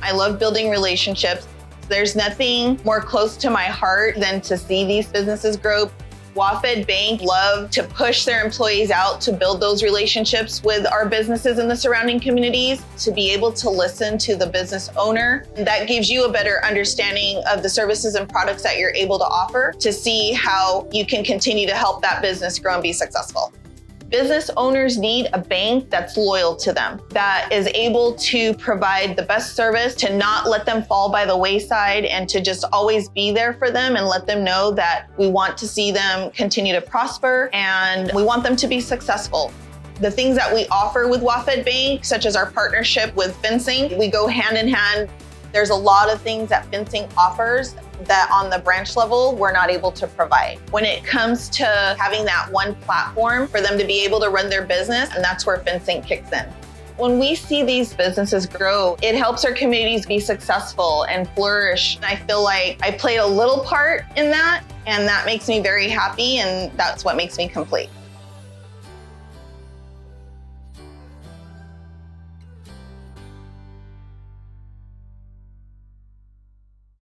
I love building relationships. There's nothing more close to my heart than to see these businesses grow. WaFd Bank love to push their employees out to build those relationships with our businesses in the surrounding communities, to be able to listen to the business owner. That gives you a better understanding of the services and products that you're able to offer, to see how you can continue to help that business grow and be successful. Business owners need a bank that's loyal to them, that is able to provide the best service, to not let them fall by the wayside, and to just always be there for them and let them know that we want to see them continue to prosper and we want them to be successful. The things that we offer with WaFd Bank, such as our partnership with FINSYNC, we go hand in hand. There's a lot of things that FINSYNC offers that on the branch level, we're not able to provide. When it comes to having that one platform for them to be able to run their business, and that's where FINSYNC kicks in. When we see these businesses grow, it helps our communities be successful and flourish. I feel like I played a little part in that, and that makes me very happy, and that's what makes me complete.